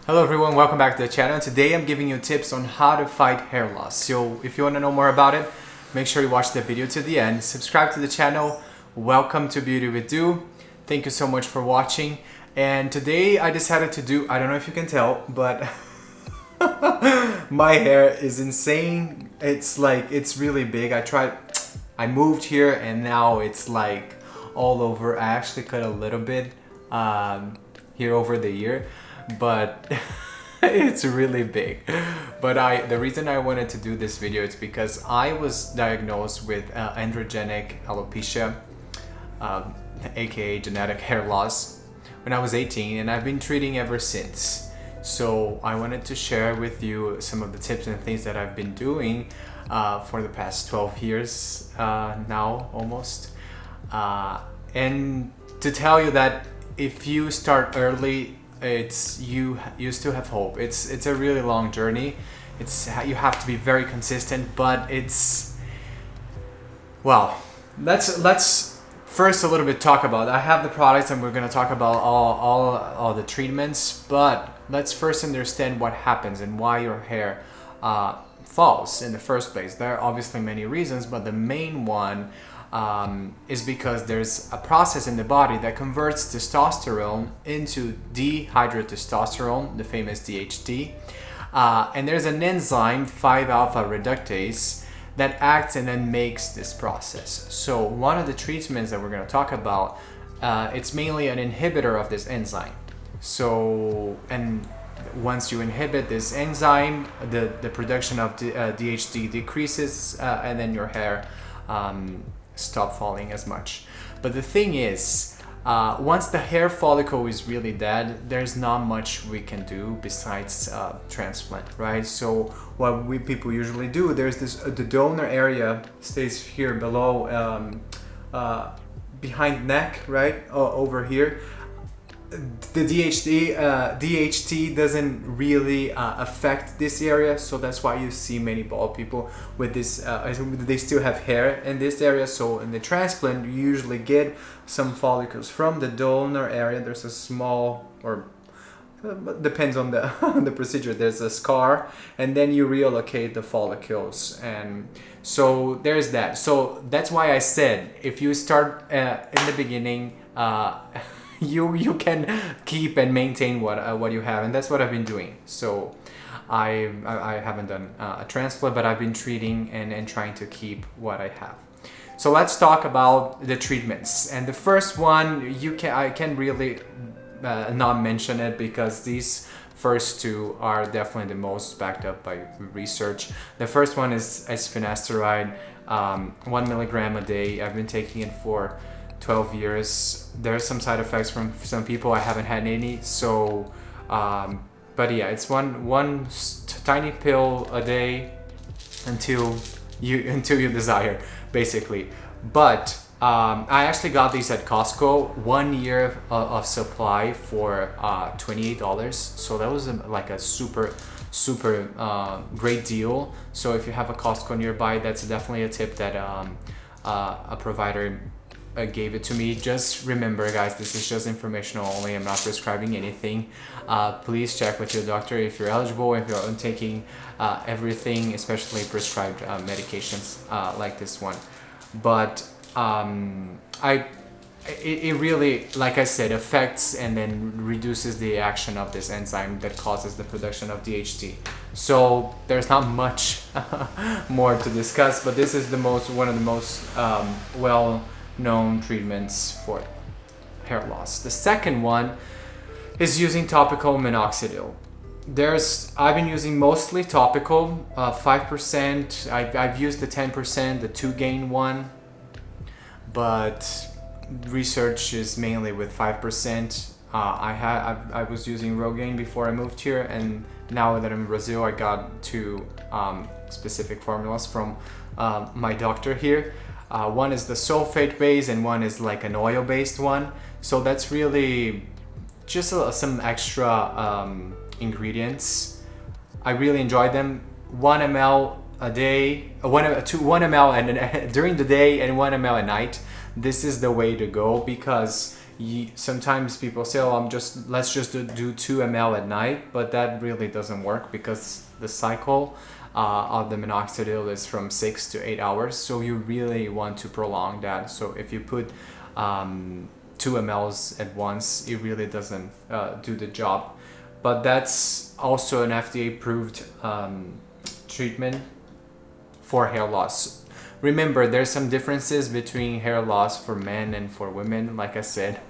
Hello everyone, welcome back to the channel. Today I'm giving you tips on how to fight hair loss. So if you want to know more about it, make sure you watch the video to the end. Subscribe to the channel. Welcome to Beauty with Do. Thank you so much for watching. And today I decided to do, I don't know if you can tell, but my hair is insane. It's really big. I moved here and now it's like all over. I actually cut a little bit here over the year, but it's really big. But the reason I wanted to do this video is because I was diagnosed with androgenic alopecia, aka genetic hair loss, when I was 18, and I've been treating ever since. So I wanted to share with you some of the tips and things that I've been doing for the past 12 years now, almost, and to tell you that if you start early, you still have hope. It's a really long journey. You have to be very consistent, but let's first a little bit talk about, I have the products and we're going to talk about all the treatments, but let's first understand what happens and why your hair falls in the first place. There are obviously many reasons, but the main one is because there's a process in the body that converts testosterone into dihydrotestosterone, the famous DHT, and there's an enzyme, 5-alpha reductase, that acts and then makes this process. So one of the treatments that we're going to talk about, it's mainly an inhibitor of this enzyme. So, and once you inhibit this enzyme, the production of DHT decreases, and then your hair stop falling as much. But the thing is, once the hair follicle is really dead, there's not much we can do besides transplant, right? So what people usually do, there's this, the donor area stays here below, behind neck, right, over here. The DHT doesn't really affect this area, so that's why you see many bald people with this, they still have hair in this area. So in the transplant, you usually get some follicles from the donor area. There's a small, or depends on the the procedure, there's a scar, and then you reallocate the follicles, and so there's that. So that's why I said, if you start in the beginning, you can keep and maintain what you have, and that's what I've been doing. So I haven't done a transplant, but I've been treating and trying to keep what I have. So let's talk about the treatments. And the first one, I can really not mention it, because these first two are definitely the most backed up by research. The first one is Finasteride, 1 milligram a day. I've been taking it for 12 years. There's some side effects from some people. I haven't had any. So, but yeah, it's one tiny pill a day until you desire, basically. But I actually got these at Costco, 1 year of supply for $28. So that was like a super great deal. So if you have a Costco nearby, that's definitely a tip that a provider gave it to me. Just remember, guys, this is just informational only. I'm not prescribing anything. Please check with your doctor if you're eligible, if you're taking everything, especially prescribed medications like this one. But it really, like I said, affects and then reduces the action of this enzyme that causes the production of DHT. So there's not much more to discuss, but this is one of the most well-known treatments for hair loss. The second one is using topical minoxidil. I've been using mostly topical, 5%. I've used the 10%, the 2-gain one, but research is mainly with 5%. I was using Rogaine before I moved here, and now that I'm in Brazil, I got two specific formulas from my doctor here. One is the sulfate based and one is like an oil based one. So that's really just some extra ingredients. I really enjoy them. 1 ml a day, 1 ml during the day and 1 ml at night. This is the way to go, because Sometimes people say, oh, let's just do 2 ml at night, but that really doesn't work because the cycle of the minoxidil is from 6 to 8 hours, so you really want to prolong that. So if you put 2 mLs at once, it really doesn't do the job. But that's also an FDA-approved treatment for hair loss. Remember, there's some differences between hair loss for men and for women. Like I said,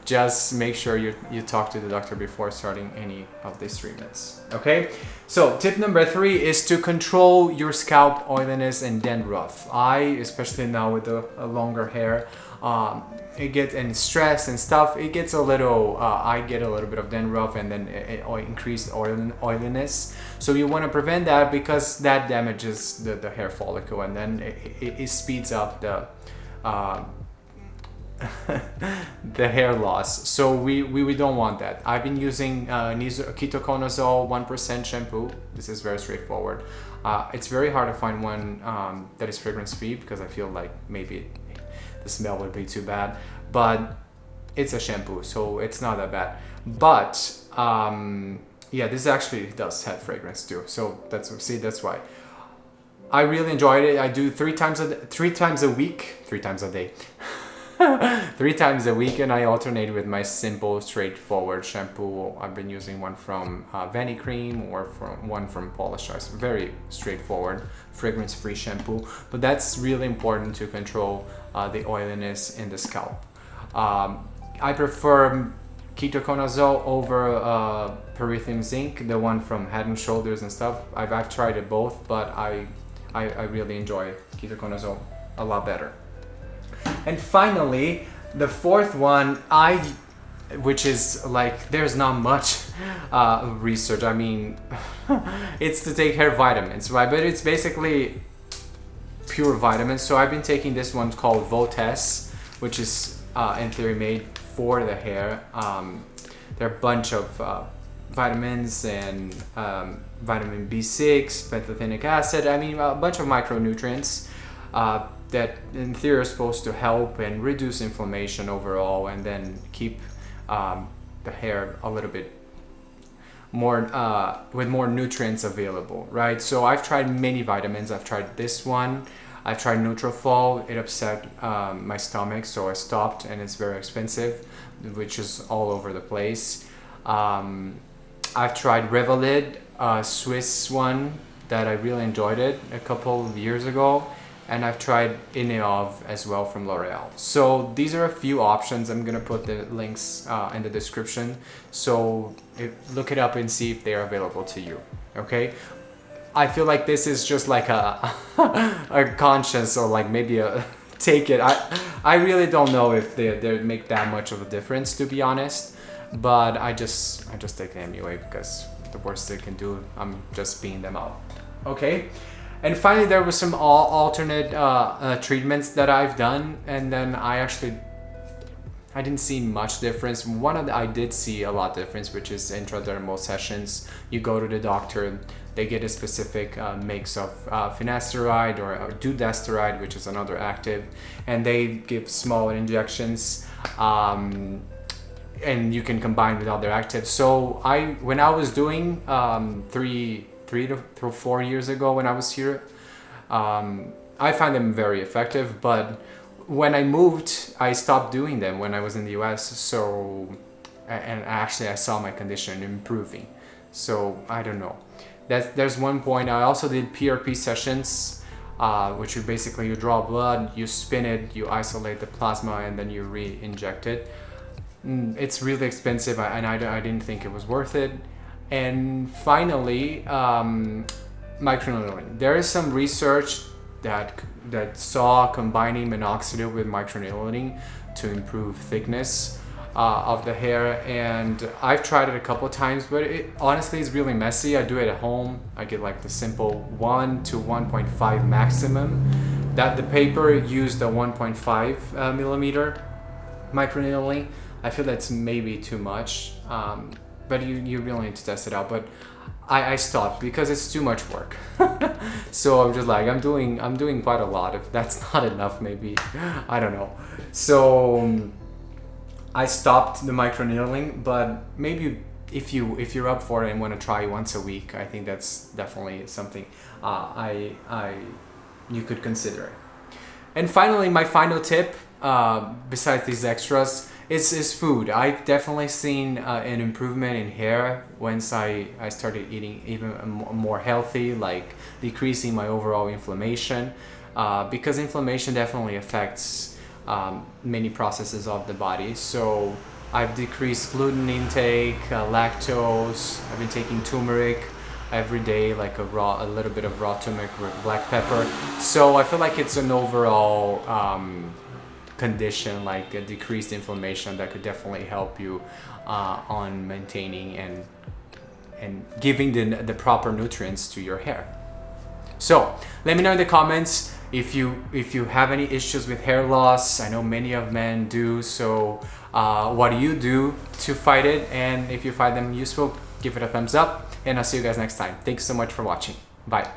just make sure you talk to the doctor before starting any of these treatments. Okay, so tip number 3 is to control your scalp oiliness and dandruff. Especially now with the longer hair, it gets, and stress and stuff, it gets a little, I get a little bit of dandruff and then increased oiliness. So you want to prevent that because that damages the hair follicle, and then it speeds up the the hair loss. So we don't want that. I've been using ketoconazole 1% shampoo. This is very straightforward. It's very hard to find one that is fragrance free because I feel like maybe the smell would be too bad, but it's a shampoo, so it's not that bad. But yeah, this actually does have fragrance too, so that's why I really enjoyed it. I do 3 times a week, 3 times a day. 3 times a week, and I alternate with my simple, straightforward shampoo. I've been using one from Vani Cream or one from Polish Ice. Very straightforward, fragrance-free shampoo. But that's really important to control the oiliness in the scalp. I prefer ketoconazole over Perithium Zinc, the one from Head and Shoulders and stuff. I've tried it both, but I really enjoy ketoconazole a lot better. And finally, the 4th one, which is like, there's not much research. I mean, it's to take hair vitamins, right? But it's basically pure vitamins. So I've been taking this one called Votesse, which is in theory made for the hair. There are a bunch of vitamins and vitamin B6, pantothenic acid. I mean, a bunch of micronutrients that in theory are supposed to help and reduce inflammation overall, and then keep the hair a little bit more with more nutrients available, right? So I've tried many vitamins. I've tried this one. I've tried Nutrafol. It upset my stomach, so I stopped, and it's very expensive, which is all over the place. I've tried Revalid, a Swiss one that I really enjoyed it a couple of years ago. And I've tried Inneov as well from L'Oreal. So these are a few options. I'm gonna put the links in the description. So look it up and see if they're available to you, okay? I feel like this is just like a conscience, or like maybe a take it. I really don't know if they make that much of a difference, to be honest. But I just take them anyway because the worst they can do, I'm just being them out, okay? And finally, there was some alternate treatments that I've done, and then I didn't see much difference. I did see a lot difference, which is intradermal sessions. You go to the doctor, they get a specific mix of Finasteride or Dutasteride, which is another active, and they give smaller injections, and you can combine with other actives. So when I was doing 3 to 4 years ago when I was here, I find them very effective, but when I moved, I stopped doing them when I was in the US. So, and actually I saw my condition improving. So I don't know. There's one point. I also did PRP sessions, which you draw blood, you spin it, you isolate the plasma, and then you re-inject it. It's really expensive, and I didn't think it was worth it. And finally, microneedling. There is some research that saw combining minoxidil with microneedling to improve thickness of the hair, and I've tried it a couple times, but it honestly is really messy. I do it at home. I get like the simple 1 to 1.5 maximum. That the paper used a 1.5 millimeter microneedling. I feel that's maybe too much. But you really need to test it out. But I stopped because it's too much work. So I'm just like, I'm doing quite a lot. If that's not enough, maybe, I don't know. So I stopped the microneedling, but maybe if you're up for it and want to try once a week, I think that's definitely something you could consider. And finally, my final tip, besides these extras, is food. I've definitely seen an improvement in hair once I started eating even more healthy, like decreasing my overall inflammation, because inflammation definitely affects many processes of the body. So I've decreased gluten intake, lactose. I've been taking turmeric every day, like a little bit of raw turmeric with black pepper. So I feel like it's an overall condition, like a decreased inflammation, that could definitely help you on maintaining and giving the proper nutrients to your hair. So let me know in the comments if you have any issues with hair loss. I know many of men do. So what do you do to fight it? And if you find them useful, give it a thumbs up, and I'll see you guys next time. Thanks so much for watching. Bye.